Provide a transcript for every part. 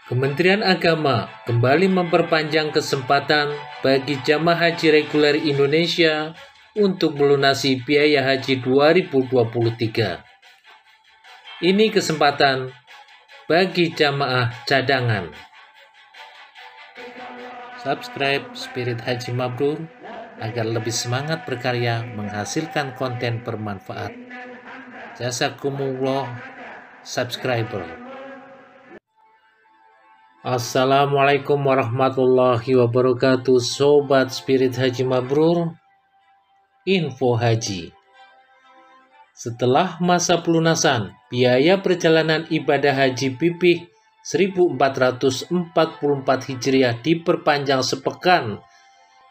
Kementerian Agama kembali memperpanjang kesempatan bagi jamaah haji reguler Indonesia untuk melunasi biaya haji 2023. Ini kesempatan bagi jamaah cadangan. Subscribe Spirit Haji Mabrur agar lebih semangat berkarya menghasilkan konten bermanfaat. Jazakumullah subscriber. Assalamualaikum warahmatullahi wabarakatuh, Sobat Spirit Haji Mabrur. Info haji. Setelah masa pelunasan biaya perjalanan ibadah haji PIPih 1444 Hijriah diperpanjang sepekan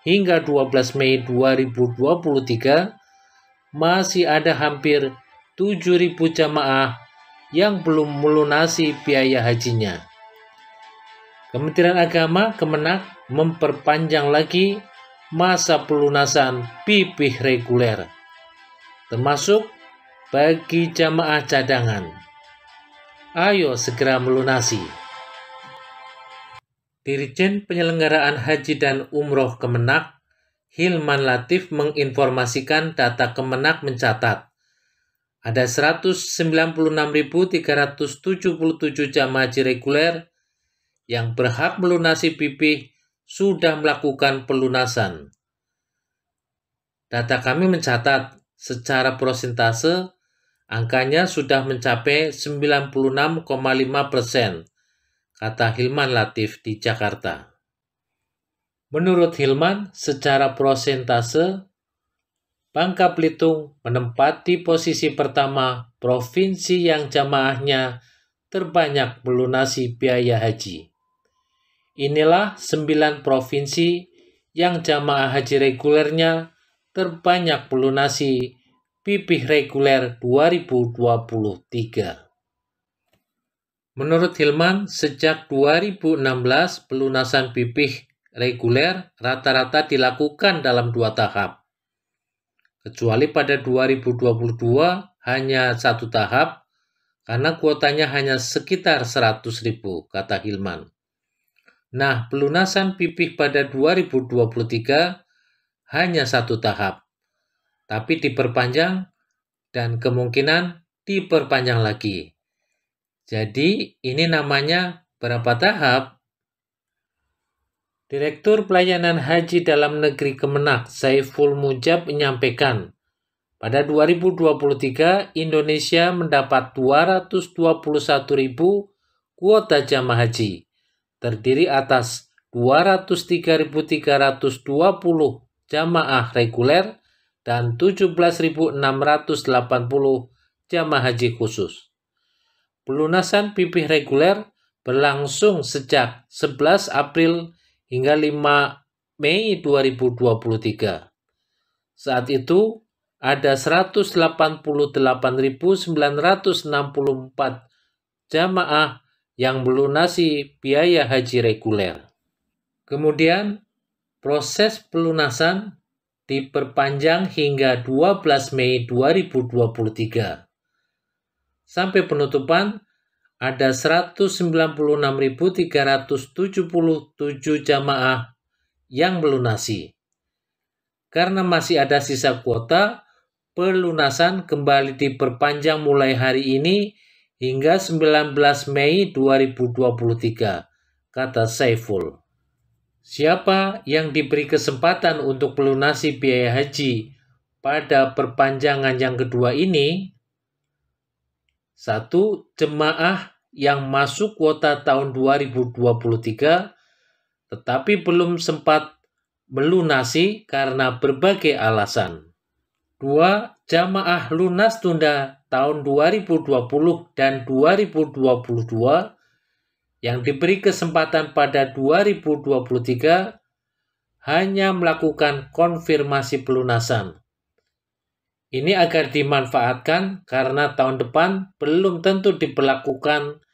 hingga 12 Mei 2023, masih ada hampir 7.000 jamaah yang belum melunasi biaya hajinya. Kementerian Agama Kemenak memperpanjang lagi masa pelunasan PIPih reguler, termasuk bagi jamaah cadangan. Ayo segera melunasi. Dirjen Penyelenggaraan Haji dan Umroh Kemenak, Hilman Latif, menginformasikan data Kemenak mencatat ada 196.377 jamaah haji reguler yang berhak melunasi PIPih sudah melakukan pelunasan. Data kami mencatat secara persentase angkanya sudah mencapai 96,5%, kata Hilman Latif di Jakarta. Menurut Hilman, secara persentase Bangka Belitung menempati posisi pertama provinsi yang jamaahnya terbanyak melunasi biaya haji. Inilah 9 provinsi yang jamaah haji regulernya terbanyak melunasi PIPih reguler 2023. Menurut Hilman, sejak 2016 pelunasan PIPih reguler rata-rata dilakukan dalam 2 tahap. Kecuali pada 2022 hanya 1 tahap karena kuotanya hanya sekitar 100.000, kata Hilman. Nah, pelunasan PIPih pada 2023 hanya 1 tahap, tapi diperpanjang dan kemungkinan diperpanjang lagi. Jadi, ini namanya berapa tahap? Direktur Pelayanan Haji Dalam Negeri Kemenak, Saiful Mujab, menyampaikan, pada 2023 Indonesia mendapat 221.000 kuota jamaah haji, terdiri atas 203.320 jamaah reguler dan 17.680 jamaah haji khusus. Pelunasan PIPih reguler berlangsung sejak 11 April hingga 5 Mei 2023. Saat itu ada 188.964 jamaah yang melunasi biaya haji reguler. Kemudian, proses pelunasan diperpanjang hingga 12 Mei 2023. Sampai penutupan, ada 196.377 jamaah yang melunasi. Karena masih ada sisa kuota, pelunasan kembali diperpanjang mulai hari ini hingga 19 Mei 2023, kata Saiful. Siapa yang diberi kesempatan untuk melunasi biaya haji pada perpanjangan yang kedua ini? 1. Jemaah yang masuk kuota tahun 2023 tetapi belum sempat melunasi karena berbagai alasan. 2. Jamaah lunas tunda tahun 2020 dan 2022 yang diberi kesempatan pada 2023 hanya melakukan konfirmasi pelunasan. Ini agar dimanfaatkan karena tahun depan belum tentu diberlakukan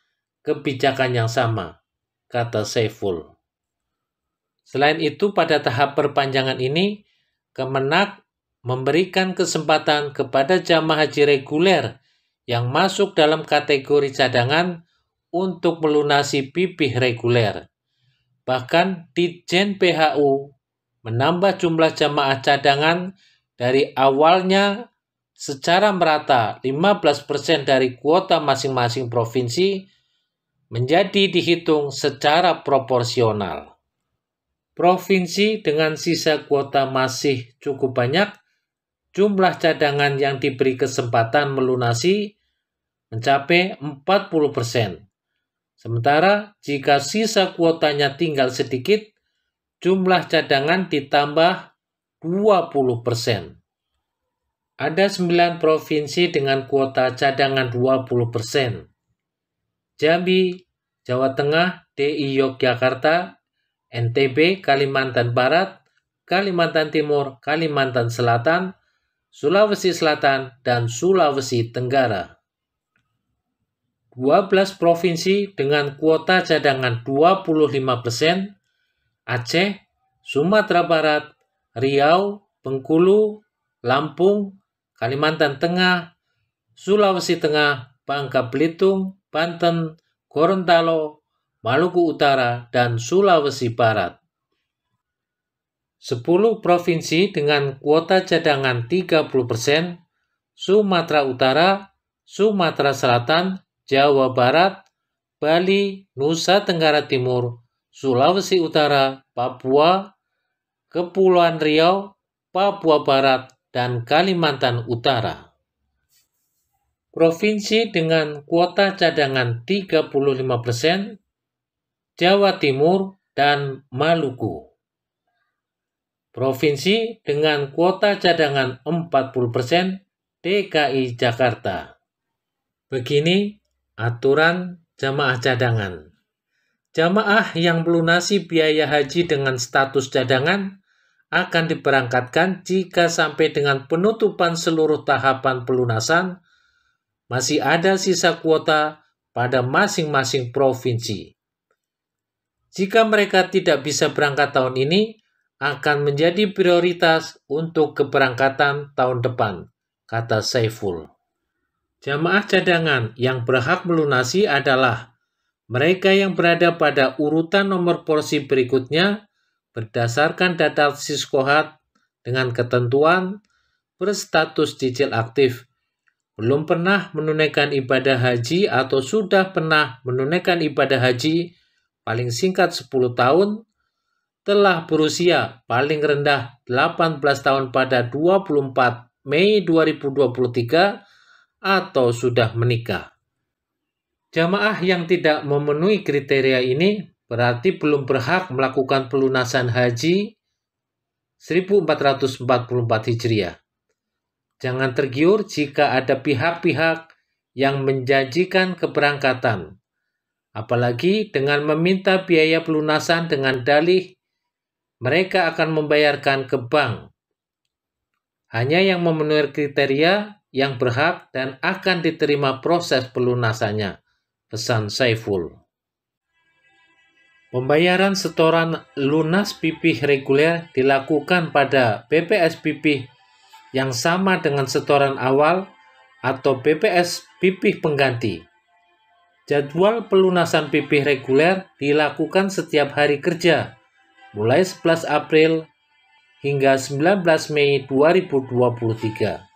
kebijakan yang sama, kata Saiful. Selain itu, pada tahap perpanjangan ini, Kemenak memberikan kesempatan kepada jamaah haji reguler yang masuk dalam kategori cadangan untuk melunasi pipih reguler. Bahkan Ditjen PHU menambah jumlah jamaah cadangan dari awalnya secara merata 15% dari kuota masing-masing provinsi menjadi dihitung secara proporsional. Provinsi dengan sisa kuota masih cukup banyak, jumlah cadangan yang diberi kesempatan melunasi mencapai 40%. Sementara jika sisa kuotanya tinggal sedikit, jumlah cadangan ditambah 20%. Ada 9 provinsi dengan kuota cadangan 20%. Jambi, Jawa Tengah, DI Yogyakarta, NTB, Kalimantan Barat, Kalimantan Timur, Kalimantan Selatan, Sulawesi Selatan, dan Sulawesi Tenggara. 12 provinsi dengan kuota cadangan 25%, Aceh, Sumatera Barat, Riau, Bengkulu, Lampung, Kalimantan Tengah, Sulawesi Tengah, Bangka Belitung, Banten, Gorontalo, Maluku Utara, dan Sulawesi Barat. 10 provinsi dengan kuota cadangan 30%, Sumatera Utara, Sumatera Selatan, Jawa Barat, Bali, Nusa Tenggara Timur, Sulawesi Utara, Papua, Kepulauan Riau, Papua Barat, dan Kalimantan Utara. Provinsi dengan kuota cadangan 35%, Jawa Timur dan Maluku. Provinsi dengan kuota cadangan 40%, DKI Jakarta. Begini aturan jamaah cadangan. Jamaah yang melunasi biaya haji dengan status cadangan akan diberangkatkan jika sampai dengan penutupan seluruh tahapan pelunasan masih ada sisa kuota pada masing-masing provinsi. Jika mereka tidak bisa berangkat tahun ini, akan menjadi prioritas untuk keberangkatan tahun depan, kata Saiful. Jamaah cadangan yang berhak melunasi adalah mereka yang berada pada urutan nomor porsi berikutnya berdasarkan data Siskohat dengan ketentuan berstatus cicil aktif, belum pernah menunaikan ibadah haji atau sudah pernah menunaikan ibadah haji paling singkat 10 tahun, telah berusia paling rendah 18 tahun pada 24 Mei 2023 atau sudah menikah. Jamaah yang tidak memenuhi kriteria ini berarti belum berhak melakukan pelunasan haji 1444 Hijriah. Jangan tergiur jika ada pihak-pihak yang menjanjikan keberangkatan, apalagi dengan meminta biaya pelunasan dengan dalih mereka akan membayarkan ke bank. Hanya yang memenuhi kriteria yang berhak dan akan diterima proses pelunasannya, pesan Saiful. Pembayaran setoran lunas pipih reguler dilakukan pada BPS pipih yang sama dengan setoran awal atau BPS pipih pengganti. Jadwal pelunasan pipih reguler dilakukan setiap hari kerja, mulai 11 April hingga 19 Mei 2023.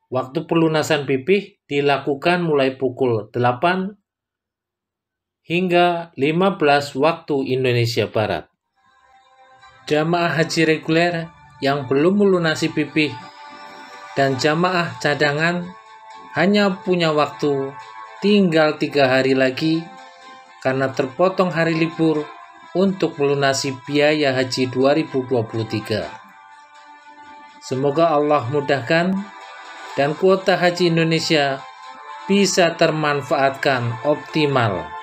Waktu pelunasan pipih dilakukan mulai pukul 8 hingga 15 waktu Indonesia Barat. Jamaah haji reguler yang belum melunasi pipih dan jamaah cadangan hanya punya waktu tinggal 3 hari lagi karena terpotong hari libur untuk melunasi biaya haji 2023. Semoga Allah mudahkan dan kuota haji Indonesia bisa termanfaatkan optimal.